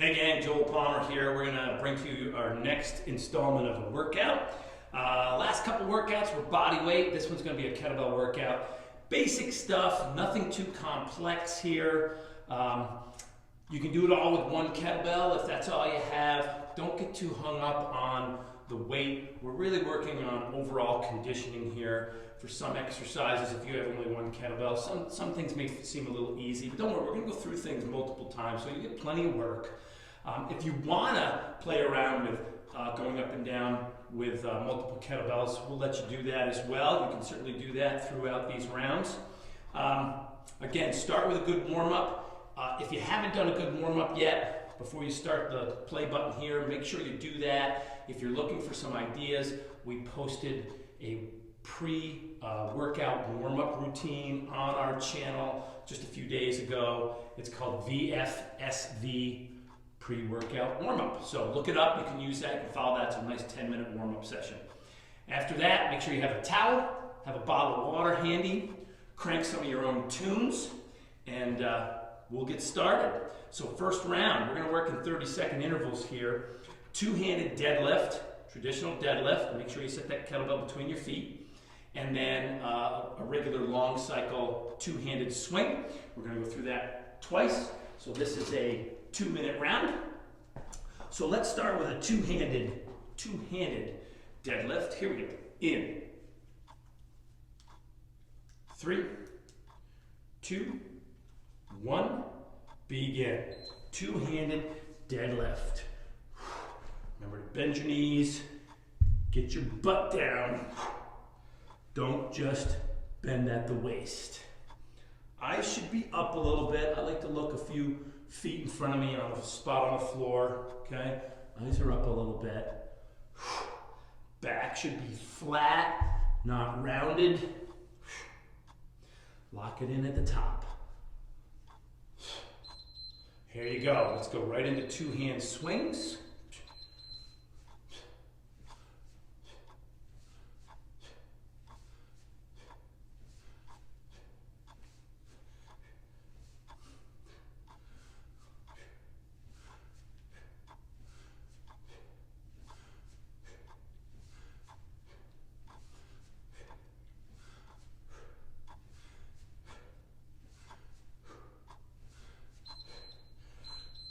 Hey gang, Joel Palmer here. We're gonna bring to you our next installment of a workout. Last couple workouts were body weight. This one's gonna be a kettlebell workout. Basic stuff, nothing too complex here. You can do it all with one kettlebell if that's all you have. Don't get too hung up on the weight. We're really working on overall conditioning here. For some exercises, if you have only one kettlebell, some things may seem a little easy, but don't worry, we're gonna go through things multiple times, so you get plenty of work. If you wanna play around with going up and down with multiple kettlebells, we'll let you do that as well. You can certainly do that throughout these rounds. Again, start with a good warm-up. If you haven't done a good warm-up yet, before you start the play button here, make sure you do that. If you're looking for some ideas, we posted a pre-workout warm-up routine on our channel just a few days ago. It's called Vfsv pre-workout warm-up. So look it up, you can use that, you can follow that. It's a nice 10-minute warm-up session. After that, make sure you have a towel, have a bottle of water handy, crank some of your own tunes, and we'll get started. So first round, we're gonna work in 30-second intervals here. Two-handed deadlift, traditional deadlift. Make sure you set that kettlebell between your feet. And then a regular long cycle two-handed swing. We're gonna go through that twice. So this is a 2-minute round. So let's start with a two-handed deadlift. Here we go. In 3, 2, 1, begin. Two-handed deadlift. Remember to bend your knees, get your butt down. Don't just bend at the waist. Eyes should be up a little bit. I like to look a few feet in front of me on a spot on the floor, okay? Eyes are up a little bit. Back should be flat, not rounded. Lock it in at the top. Here you go. Let's go right into two-hand swings.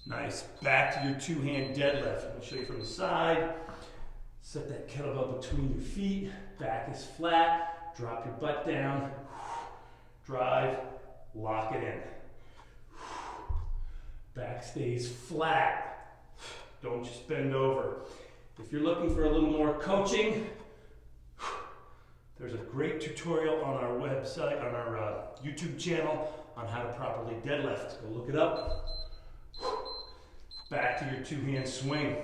Nice. Back to your two-hand deadlift. I'll show you from the side. Set that kettlebell between your feet. Back is flat. Drop your butt down. Drive. Lock it in. Back stays flat. Don't just bend over. If you're looking for a little more coaching, there's a great tutorial on our website, on our YouTube channel, on how to properly deadlift. Go look it up. Back to your two-hand swing.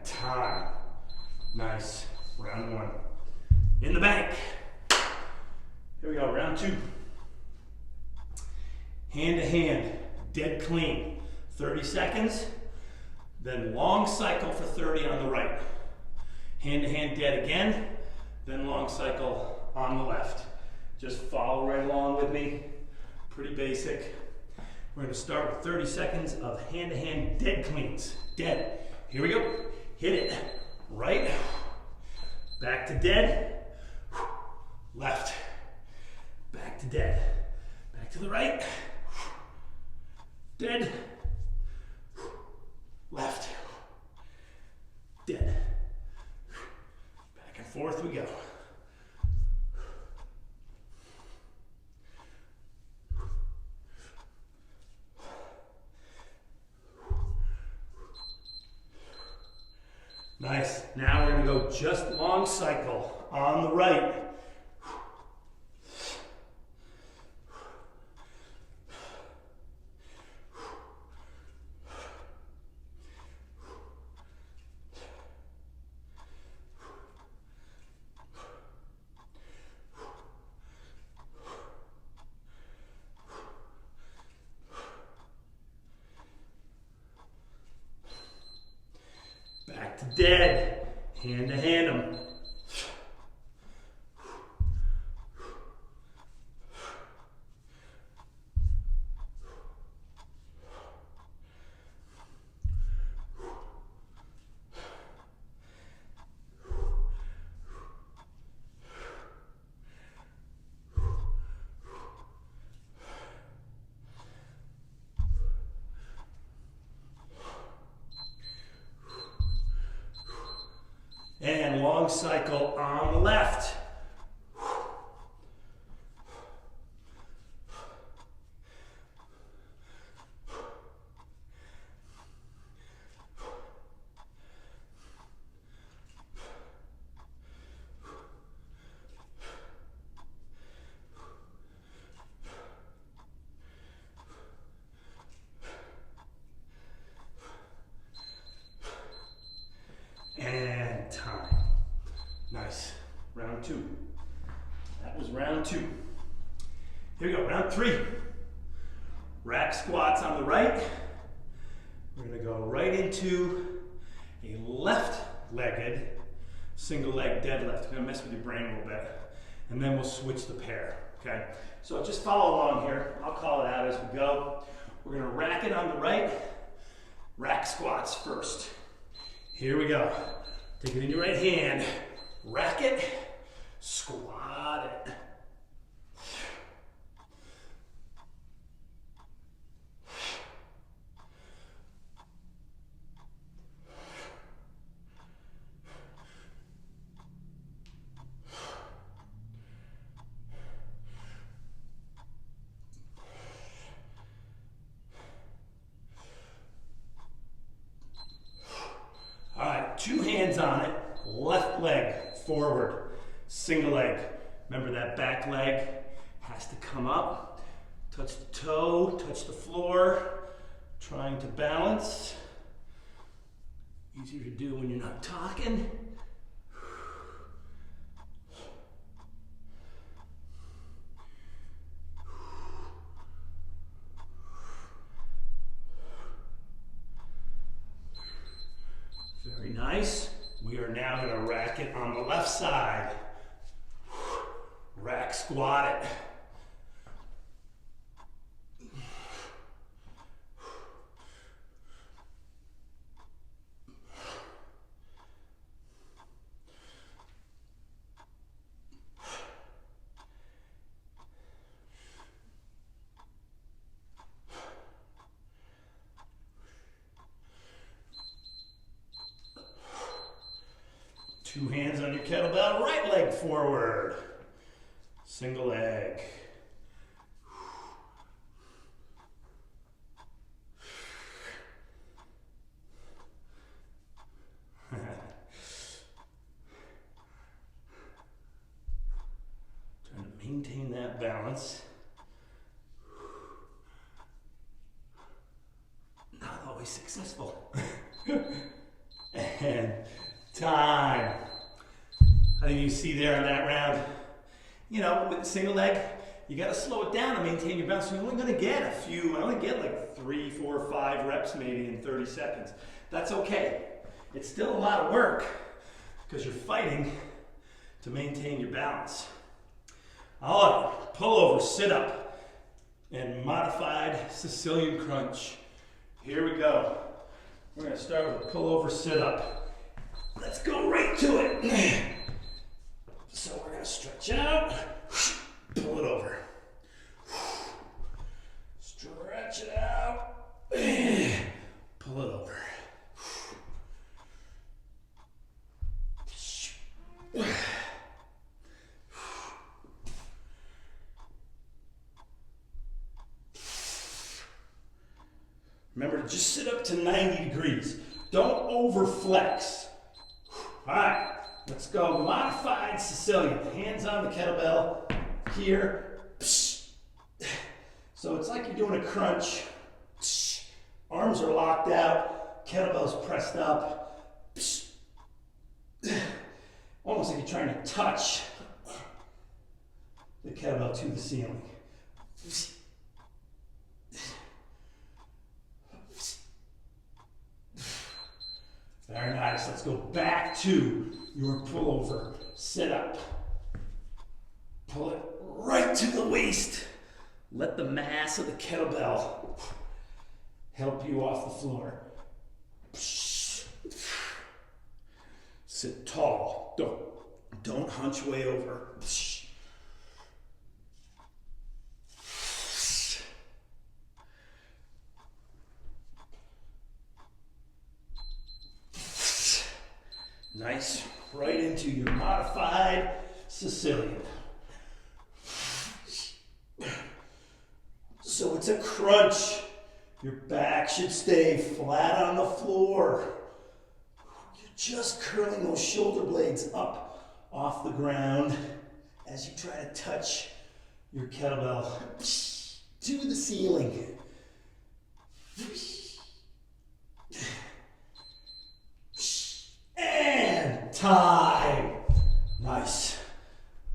Time. Nice. Round one. In the bank. Here we go. Round two. Hand to hand. Dead clean. 30 seconds. Then long cycle for 30 on the right. Hand to hand dead again. Then long cycle on the left. Just follow right along with me. Pretty basic. We're going to start with 30 seconds of hand to hand dead cleans. Dead. Here we go. Hit it. Right. Back to dead. Left. Back to dead. Back to the right. Dead. Left. Dead. Back and forth we go. Nice. Now we're going to go just long cycle on the right. to dead. Hand to hand them. And long cycle on the left. And time. Nice. Round two. That was round two. Here we go, round three. Rack squats on the right. We're gonna go right into a left-legged single leg deadlift. I'm gonna mess with your brain a little bit. And then we'll switch the pair, okay? So just follow along here. I'll call it out as we go. We're gonna rack it on the right. Rack squats first. Here we go. Take it in your right hand. Rack it. Squat it. All right, two hands on it, left leg forward, single leg. Remember that back leg has to come up, touch the toe, touch the floor, trying to balance. Easier to do when you're not talking. Very nice. We are now going to rack it on the left side. Rack squat it. Two hands on your kettlebell, right leg forward. Single leg. Trying to maintain that balance. Not always successful. And time. I think you see there on that round, you know, with the single leg, you got to slow it down to maintain your balance. So you're only going to get I only get like 3, 4, 5 reps maybe in 30 seconds. That's okay. It's still a lot of work because you're fighting to maintain your balance. All right, pull over, sit up, and modified Sicilian crunch. Here we go. We're going to start with a pull over, sit up. Let's go right to it. So we're going to stretch out, pull it over. Stretch it out, pull it over. Remember to just sit up to 90 degrees. Don't over flex. All right, let's go. Modified Sicilian. Hands on the kettlebell here. So it's like you're doing a crunch. Arms are locked out. Kettlebell's pressed up. Almost like you're trying to touch the kettlebell to the ceiling. Very nice. Let's go back to your pullover. Sit up. Pull it right to the waist. Let the mass of the kettlebell help you off the floor. Sit tall. Don't hunch way over. Nice. Right into your modified Sicilian. So it's a crunch. Your back should stay flat on the floor. You're just curling those shoulder blades up off the ground as you try to touch your kettlebell to the ceiling. And time. Nice.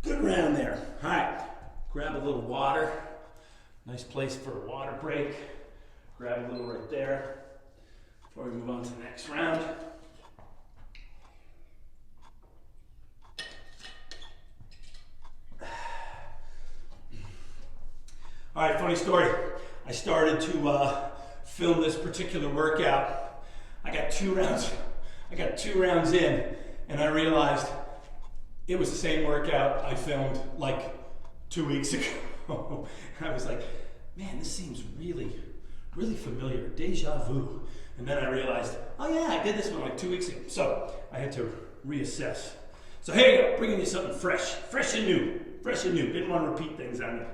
Good round there. All right. Grab a little water. Nice place for a water break. Grab a little right there before we move on to the next round. All right, funny story. I started to film this particular workout. I got two rounds in, and I realized it was the same workout I filmed like 2 weeks ago. I was like, man, this seems really familiar, deja vu. And then I realized, oh yeah, I did this one like 2 weeks ago. So I had to reassess. So here you go, bringing you something fresh and new. Didn't want to repeat things on you.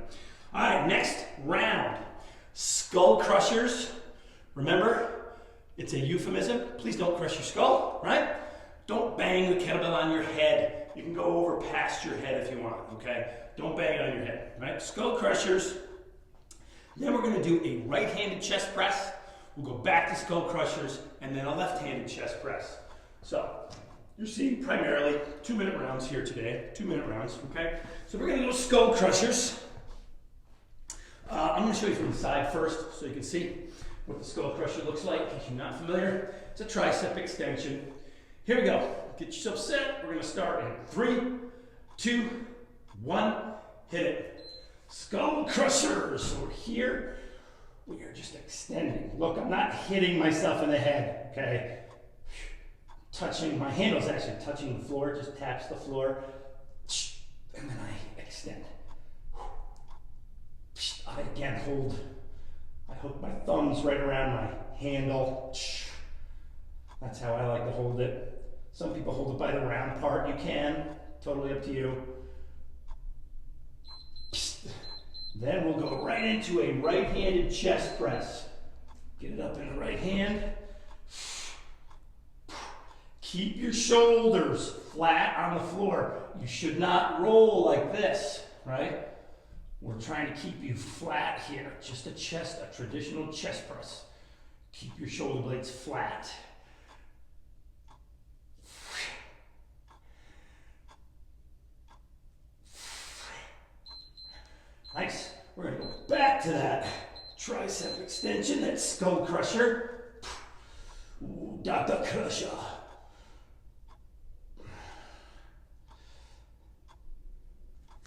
All right, next round, skull crushers. Remember, it's a euphemism. Please don't crush your skull, right? Don't bang the kettlebell on your head. You can go over past your head if you want, okay? Don't bang it on your head, right? Skull crushers. Then we're gonna do a right-handed chest press. We'll go back to skull crushers and then a left-handed chest press. So you're seeing primarily 2-minute rounds here today, 2-minute rounds, okay? So we're gonna go skull crushers. I'm gonna show you from the side first so you can see what the skull crusher looks like if you're not familiar. It's a tricep extension. Here we go. Get yourself set. We're gonna start in 3, 2, 1, hit it. Skull crushers. So we're here. We are just extending. Look, I'm not hitting myself in the head, okay? Touching, my handle's actually touching the floor, just taps the floor. And then I extend. I again hold, I hook my thumbs right around my handle. That's how I like to hold it. Some people hold it by the round part. You can, totally up to you. Then we'll go right into a right-handed chest press. Get it up in the right hand. Keep your shoulders flat on the floor. You should not roll like this, right? We're trying to keep you flat here. Just a traditional chest press. Keep your shoulder blades flat. Nice. We're going to go back to that tricep extension, that skull crusher. Ooh, Dr. Crusher.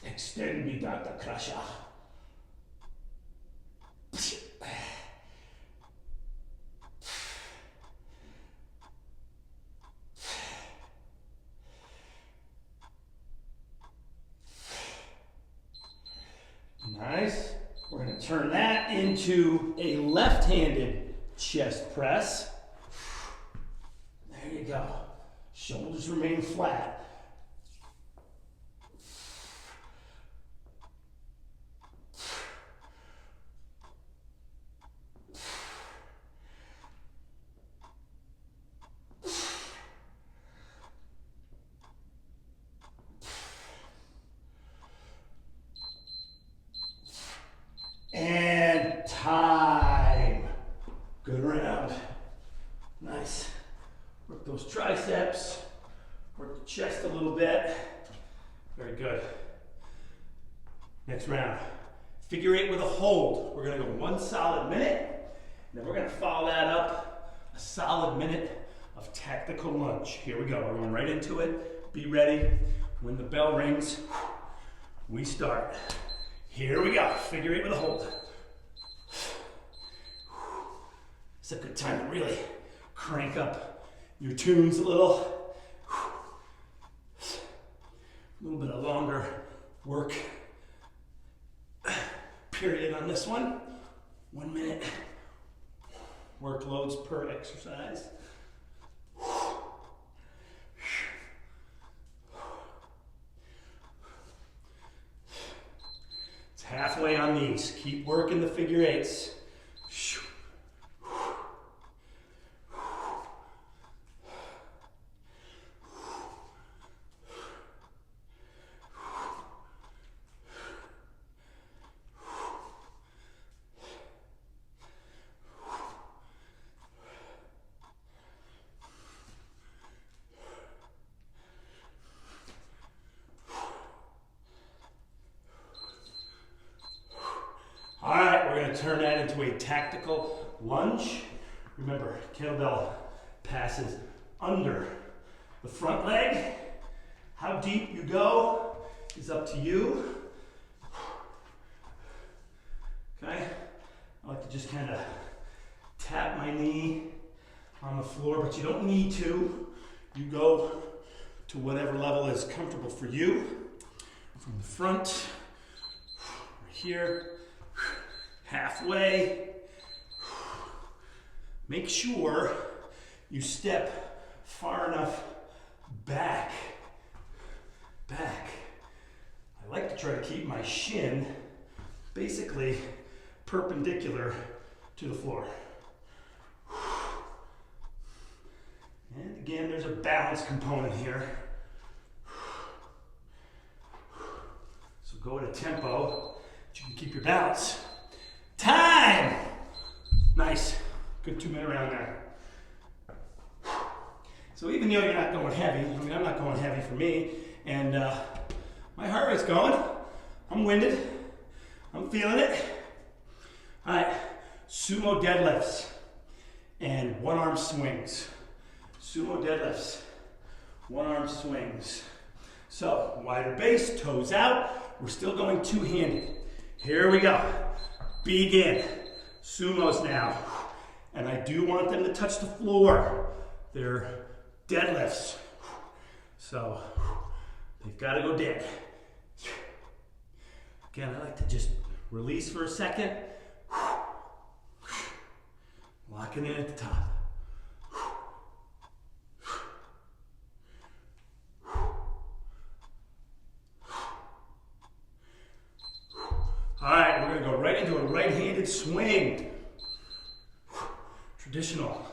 Extend me, Dr. Crusher. Nice. We're going to turn that into a left-handed chest press. There you go. Shoulders remain flat. And time. Good round. Nice. Work those triceps. Work the chest a little bit. Very good. Next round. Figure 8 with a hold. We're going to go 1 solid minute. And then we're going to follow that up a solid minute of tactical lunge. Here we go. We're going right into it. Be ready. When the bell rings, we start. Here we go. Figure 8 with a hold. It's a good time to really crank up your tunes a little. A little bit of longer work period on this one. 1 minute workloads per exercise. It's halfway on these. Keep working the figure 8s. All right, we're going to turn that into a tactical lunge. Remember, kettlebell passes under the front leg. How deep you go is up to you. Okay, I like to just kind of tap my knee on the floor, but you don't need to. You go to whatever level is comfortable for you. From the front, right here. Halfway. Make sure you step far enough back. I like to try to keep my shin basically perpendicular to the floor. And again, there's a balance component here. So go at a tempo that you can keep your balance. Time! Nice. Good 2-minute round there. So even though you're not going heavy, I mean, I'm not going heavy for me, and my heart rate's going. I'm winded. I'm feeling it. All right, sumo deadlifts and one-arm swings. Sumo deadlifts, one-arm swings. So wider base, toes out. We're still going two-handed. Here we go. Begin. Sumos now. And I do want them to touch the floor. They're deadlifts. So they've got to go dead. Again, I like to just release for a second. Locking in at the top. All right, we're going to go right into a right-handed swing. Traditional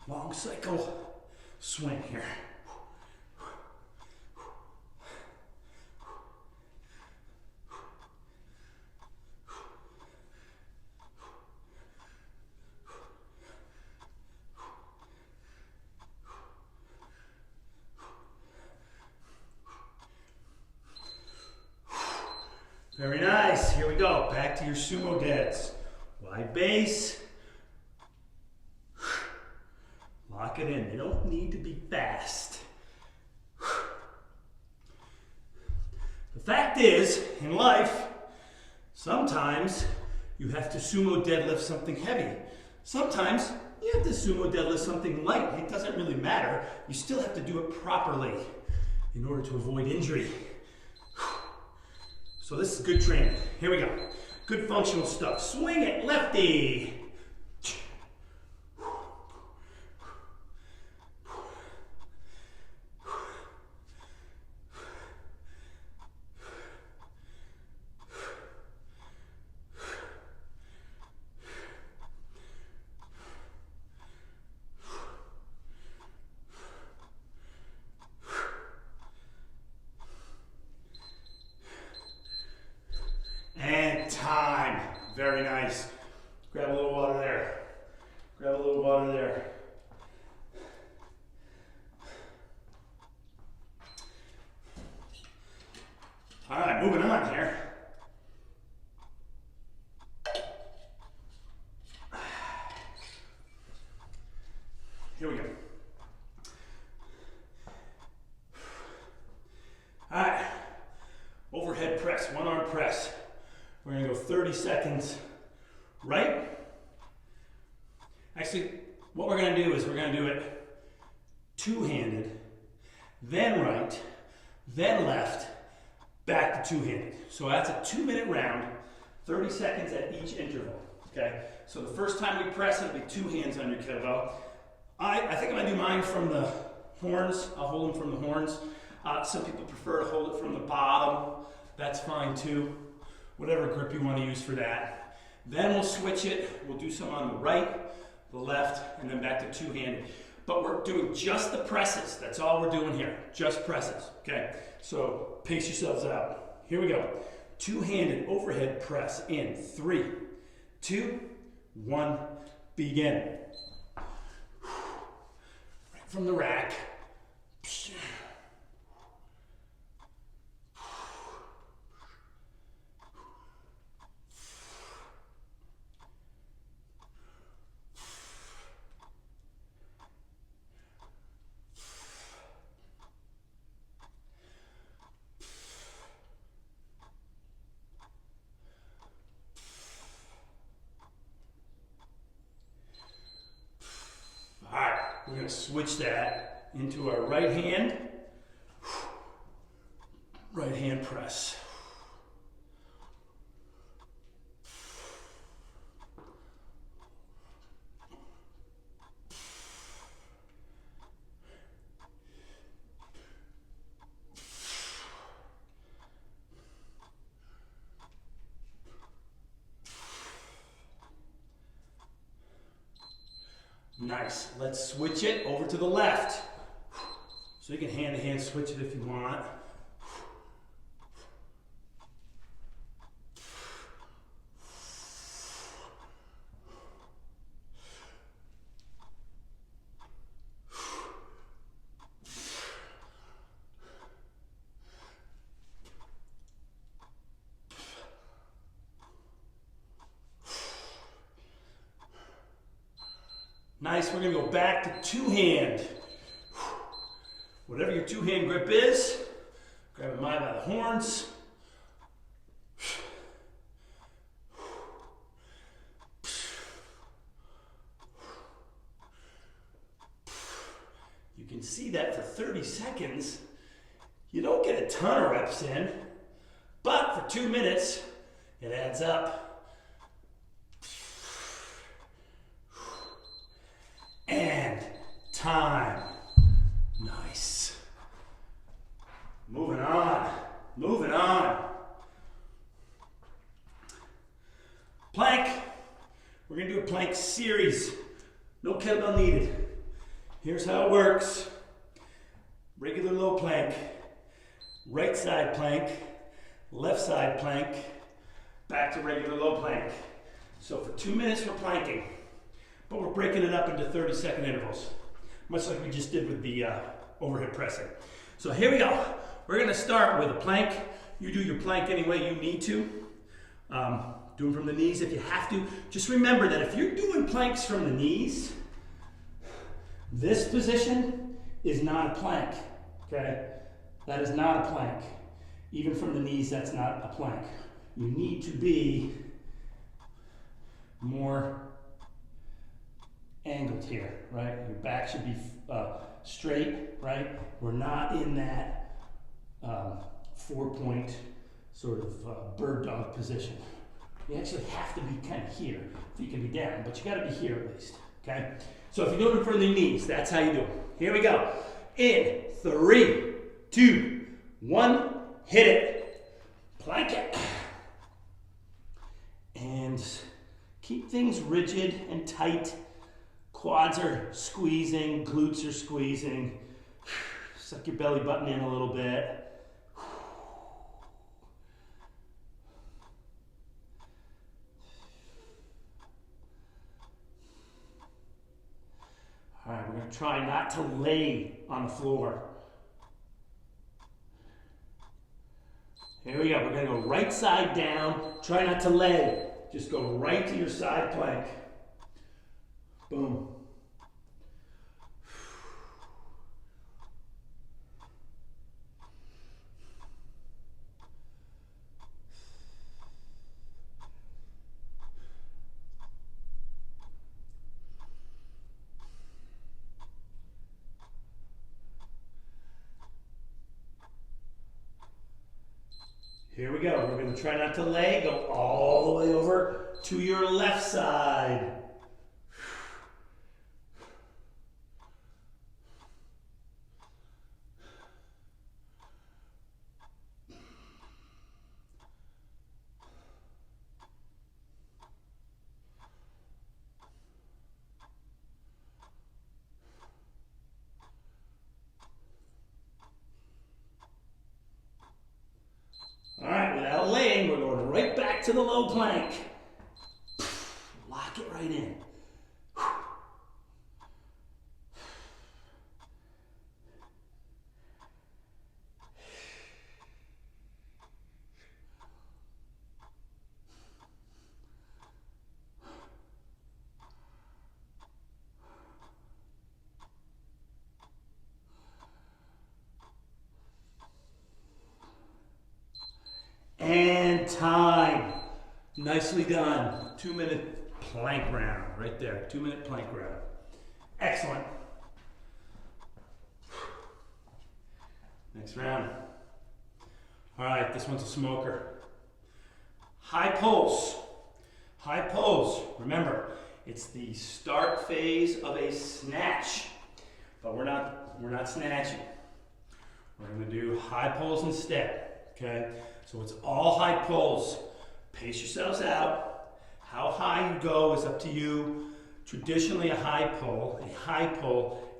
long cycle swing here. Very nice. Here we go. Back to your sumo deads. Wide base. Lock it in. They don't need to be fast. The fact is, in life, sometimes you have to sumo deadlift something heavy. Sometimes you have to sumo deadlift something light. It doesn't really matter. You still have to do it properly in order to avoid injury. So this is good training. Here we go. Good functional stuff. Swing it, lefty. And time. Very nice. Grab a little water there. Grab a little water there. All right, moving on here. overhead press, one arm press. We're gonna go 30 seconds right. Actually, what we're gonna do is we're gonna do it two-handed, then right, then left, back to two-handed. So that's a 2-minute round, 30 seconds at each interval, okay? So the first time we press, it'll be 2 hands on your kettlebell. I think I'm gonna do mine from the horns. I'll hold them from the horns. Some people prefer to hold it from the bottom. That's fine too. Whatever grip you want to use for that. Then we'll switch it. We'll do some on the right, the left, and then back to two-handed. But we're doing just the presses. That's all we're doing here. Just presses, okay? So pace yourselves out. Here we go. Two-handed overhead press in 3, 2, 1, begin. Right from the rack. We're going to switch that into our right hand press. Nice. Let's switch it over to the left. So you can hand-to-hand switch it if you want. Nice, we're gonna go back to two-hand. Whatever your two-hand grip is, grab mine by the horns. You can see that for 30 seconds, you don't get a ton of reps in, but for 2 minutes, it adds up. And time. Nice. Moving on. Moving on. Plank. We're going to do a plank series. No kettlebell needed. Here's how it works. Regular low plank. Right side plank. Left side plank. Back to regular low plank. So for 2 minutes we're planking. But we're breaking it up into 30-second intervals, much like we just did with the overhead pressing. So here we go. We're going to start with a plank. You do your plank any way you need to. Do them from the knees if you have to. Just remember that if you're doing planks from the knees, this position is not a plank, okay? That is not a plank. Even from the knees, that's not a plank. You need to be more angled here, right? Your back should be straight, right? We're not in that 4-point sort of bird dog position. You actually have to be kind of here if you can be down, but you got to be here at least, okay? So if you're doing it for the knees, that's how you do it. Here we go. In 3, 2, 1, hit it. Plank it. And keep things rigid and tight. Quads are squeezing, glutes are squeezing. Suck your belly button in a little bit. All right, we're going to try not to lay on the floor. Here we go. We're going to go right side down. Try not to lay. Just go right to your side plank. Boom. Here we go. We're going to try not to lay. Go all the way over to your left side. All right, without laying, we're going right back to the low plank. Lock it right in. And time. Nicely done. 2-minute plank round right there. 2-minute plank round. Excellent. Next round. All right, this one's a smoker. High pulse. High pulse. Remember, it's the start phase of a snatch, but we're not snatching. We're going to do high pulls instead. Okay, so it's all high pulls. Pace yourselves out. How high you go is up to you. Traditionally, a high pull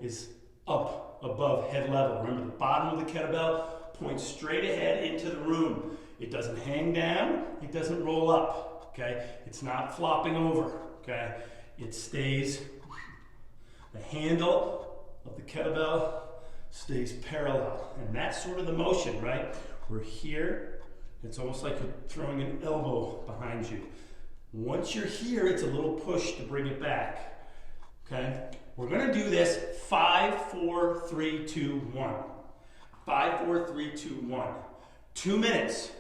is up above head level. Remember, the bottom of the kettlebell points straight ahead into the room. It doesn't hang down. It doesn't roll up. Okay, it's not flopping over. Okay, it stays. The handle of the kettlebell stays parallel, and that's sort of the motion, right? We're here, it's almost like you're throwing an elbow behind you. Once you're here, it's a little push to bring it back, okay? We're gonna do this 5, 4, 3, 2, 1. 5, 4, 3, 2, 1. 2 minutes.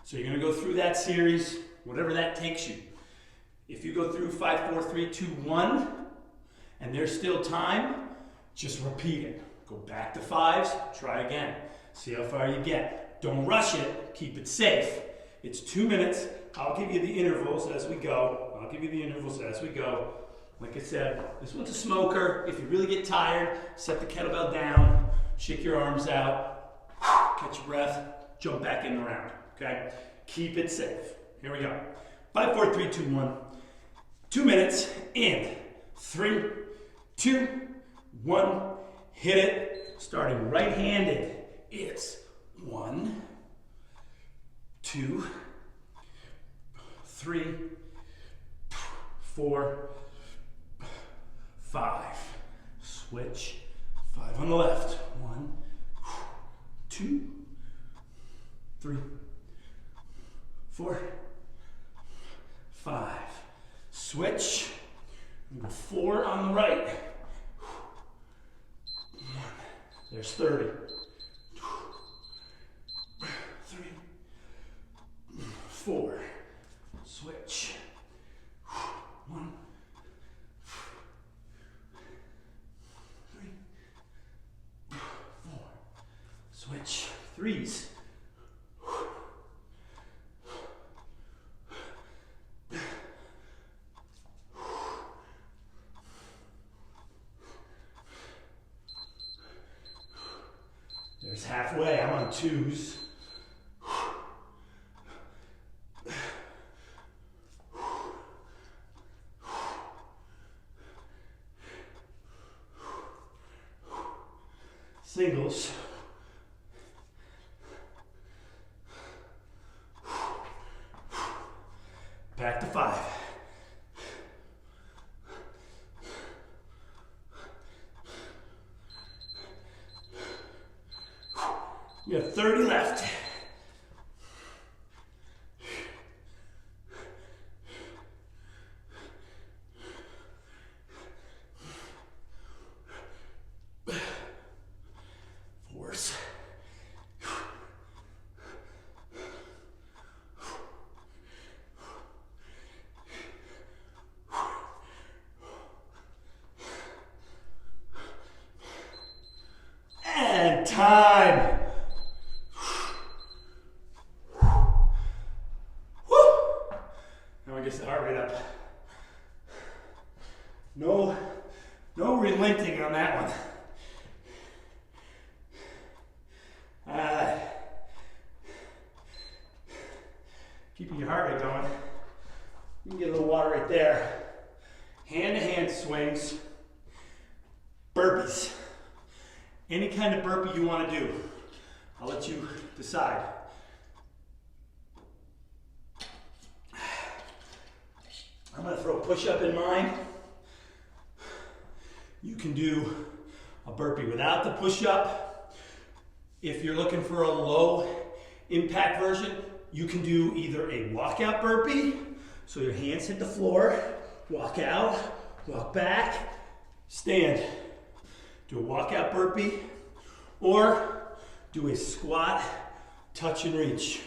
So you're gonna go through that series, whatever that takes you. If you go through 5, 4, 3, 2, 1, and there's still time, just repeat it. Go back to 5s, try again. See how far you get. Don't rush it, keep it safe. It's 2 minutes. I'll give you the intervals as we go. Like I said, this one's a smoker. If you really get tired, set the kettlebell down, shake your arms out, catch your breath, jump back in the round, okay? Keep it safe. Here we go. 5, 4, 3, 2, 1. 2 minutes in 3, 2, 1. Hit it. Starting right-handed. It's 1, 2, 3, 4, 5. Switch. 5 on the left. 1, 2, 3, 4, 5. Switch. 4 on the right. 1. There's 30. 3, 4. Switch. 1, 3, 4. Switch. 3s. There's halfway. I'm on 2s. Singles. Back to 5. You have 30 left. Fours. And time. gets the heart rate up. No relenting on that one. Keeping your heart rate going. You can get a little water right there. Hand-to-hand swings, burpees. Any kind of burpee you want to do. I'll let you decide. I'm going to throw a push-up in mine. You can do a burpee without the push-up. If you're looking for a low impact version, you can do either a walkout burpee, so your hands hit the floor, walk out, walk back, stand. Do a walkout burpee, or do a squat, touch and reach.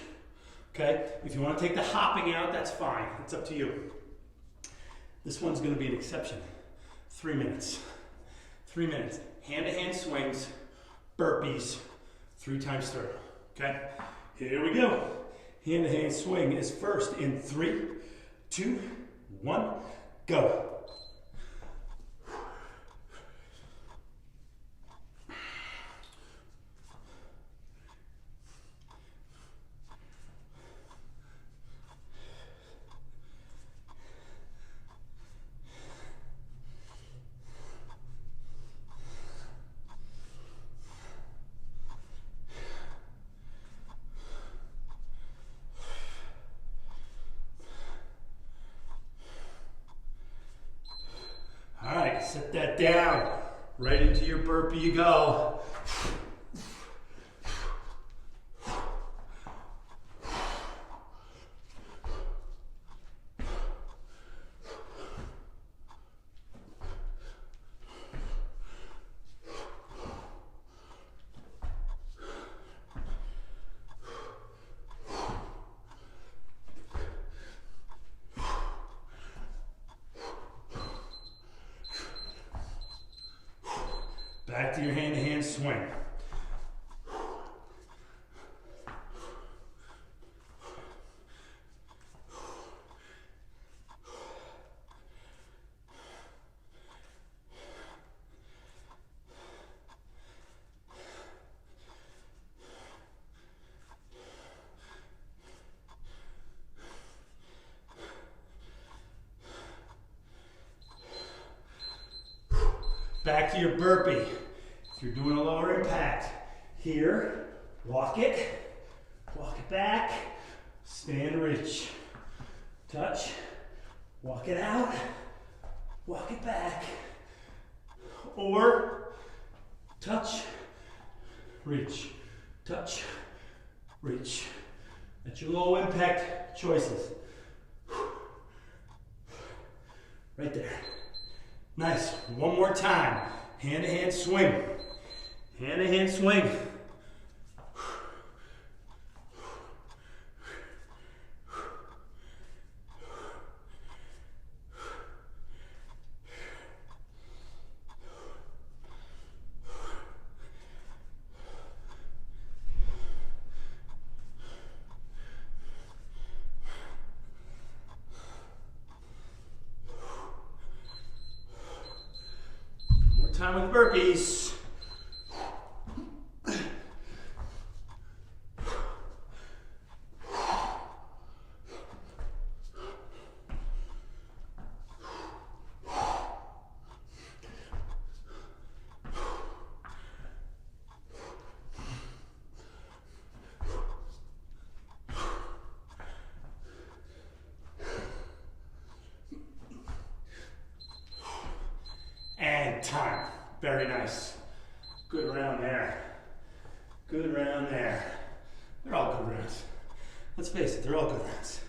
Okay? If you want to take the hopping out, that's fine. It's up to you. This one's going to be an exception. 3 minutes. 3 minutes. Hand-to-hand swings, burpees, 3 times through. Okay? Here we go. Hand-to-hand swing is first in 3, 2, 1, go. Set that down. Right into your burpee you go. Back to your hand-to-hand swing. Back to your burpee. If you're doing a lower impact, here, walk it back, stand, reach, touch, walk it out, walk it back, or touch, reach, touch, reach. That's your low impact choices. Right there. Nice. One more time. Hand-to-hand swing. Hand-to-hand swing. Time with burpees. And time. Very nice. Good round there. Good round there. They're all good rounds. Let's face it, they're all good rounds.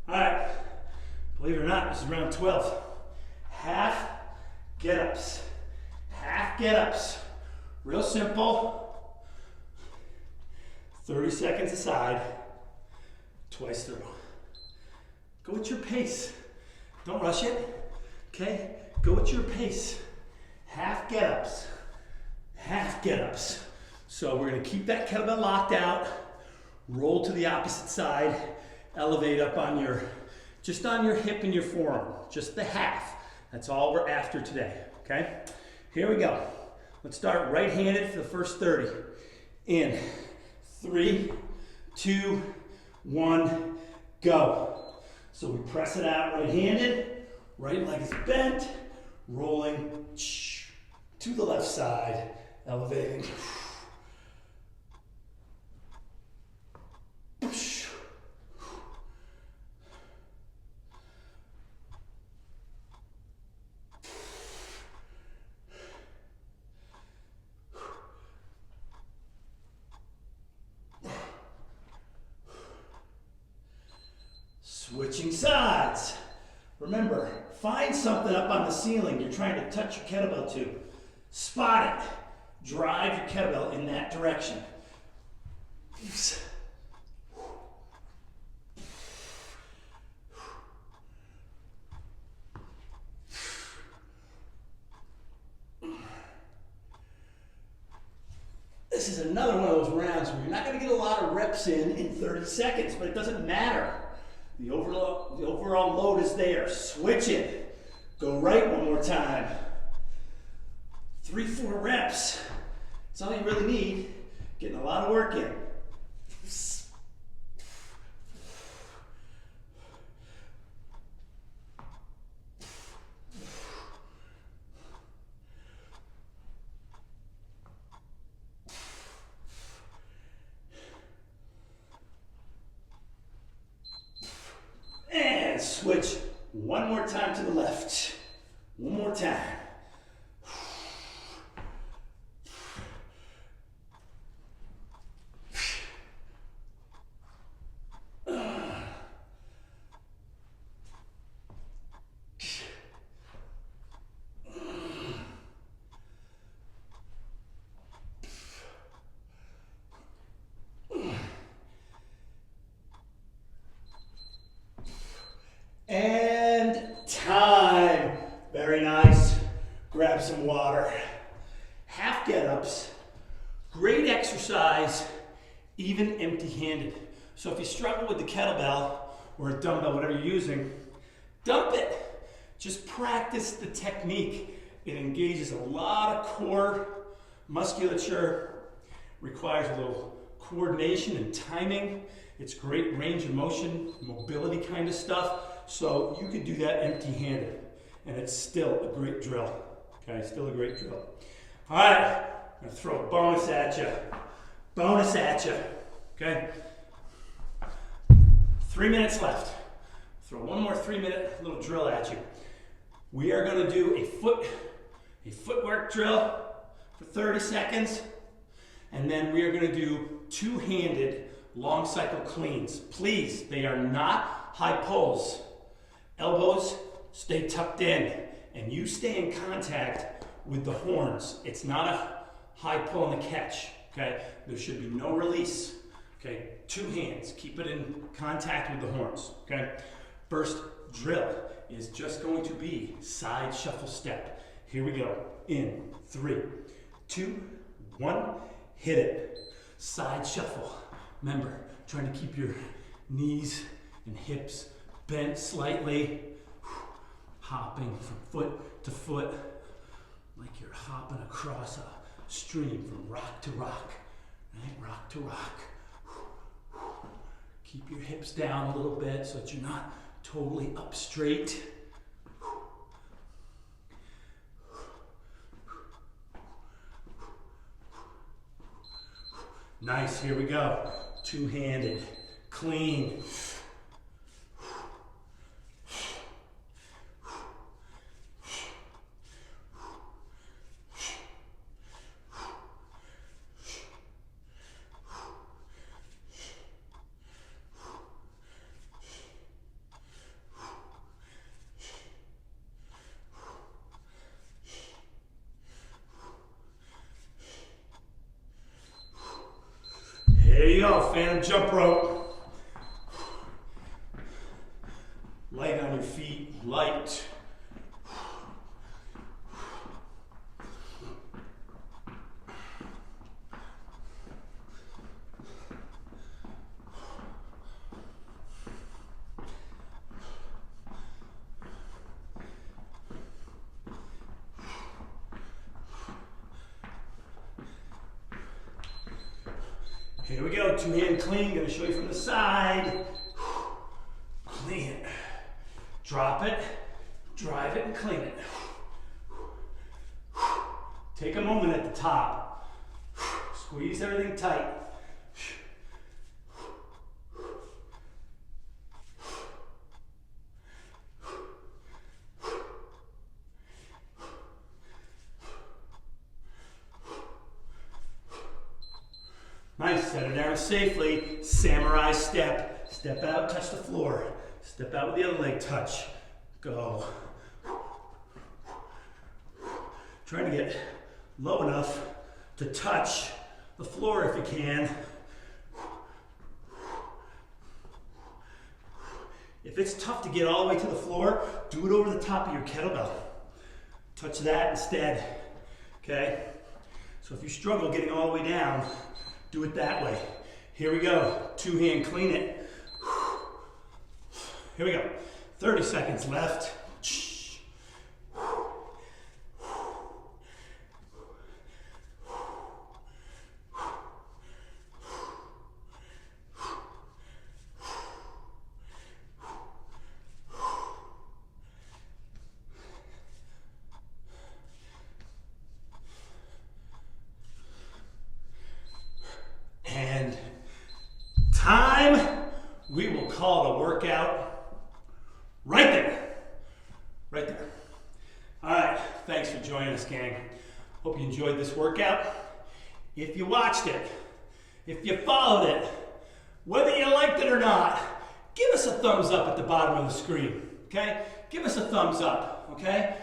All right. Believe it or not, this is round 12. Half get-ups. Half get-ups. Real simple. 30 seconds aside. Twice through. Go at your pace. Don't rush it. Okay? Go at your pace. Half get-ups. Half get-ups. So we're going to keep that kettlebell locked out. Roll to the opposite side. elevate up on your, just on your hip and your forearm, just the half. That's all we're after today, okay? Here we go. Let's start right-handed for the first 30. In, 3, 2, 1, go. So we press it out right-handed, right leg is bent, rolling to the left side, elevating. Switching sides. Remember, find something up on the ceiling you're trying to touch your kettlebell to. Spot it. Drive your kettlebell in that direction. This is another one of those rounds where you're not going to get a lot of reps in 30 seconds, but it doesn't matter. The overall load is there. Switch it. Go right one more time. 3, 4 reps. That's all you really need. Getting a lot of work in. And switch one more time to the left. One more time. And time. Very nice. Grab some water. Half get-ups. Great exercise, even empty-handed. So if you struggle with the kettlebell or a dumbbell, whatever you're using, dump it. Just practice the technique. It engages a lot of core musculature, requires a little coordination and timing. It's great range of motion, mobility kind of stuff. So you can do that empty-handed, and it's still a great drill. Okay, still a great drill. All right, I'm gonna throw a bonus at you. Bonus at you. Okay. 3 minutes left. Throw one more 3-minute little drill at you. We are gonna do a footwork drill for 30 seconds, and then we are gonna do two-handed long cycle cleans. Please, they are not high pulls. Elbows stay tucked in, and you stay in contact with the horns. It's not a high pull and a catch, okay? There should be no release, okay? 2 hands, keep it in contact with the horns, okay? First drill is just going to be side shuffle step. Here we go. In 3, 2, 1, hit it. Side shuffle. Remember, trying to keep your knees and hips bent slightly, hopping from foot to foot, like you're hopping across a stream from rock to rock, right? Rock to rock. Keep your hips down a little bit so that you're not totally up straight. Nice, here we go. Two-handed, clean. There you go, phantom jump rope. Light on your feet, light. Here we go, two-hand clean, gonna show you from the side. Clean it. Drop it, drive it, and clean it. Take a moment at the top. Squeeze everything tight. Nice, set it down safely. Samurai step. Step out, touch the floor. Step out with the other leg, touch. Go. Trying to get low enough to touch the floor if you can. If it's tough to get all the way to the floor, do it over the top of your kettlebell. Touch that instead, okay? So if you struggle getting all the way down, do it that way. Here we go, two-hand clean it. Here we go, 30 seconds left. And time, we will call the workout right there. Right there. All right, thanks for joining us, gang. Hope you enjoyed this workout. If you watched it, if you followed it, whether you liked it or not, give us a thumbs up at the bottom of the screen, okay? Give us a thumbs up, okay?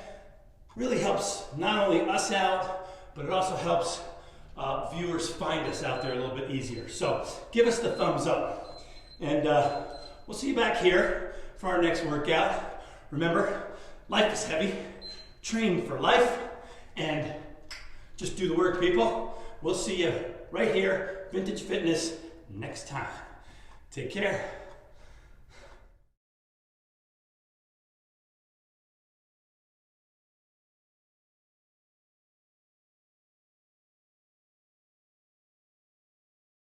Really helps not only us out, but it also helps viewers find us out there a little bit easier. So give us the thumbs up. And we'll see you back here for our next workout. Remember, life is heavy. Train for life. And just do the work, people. We'll see you right here, Vintage Fitness, next time. Take care.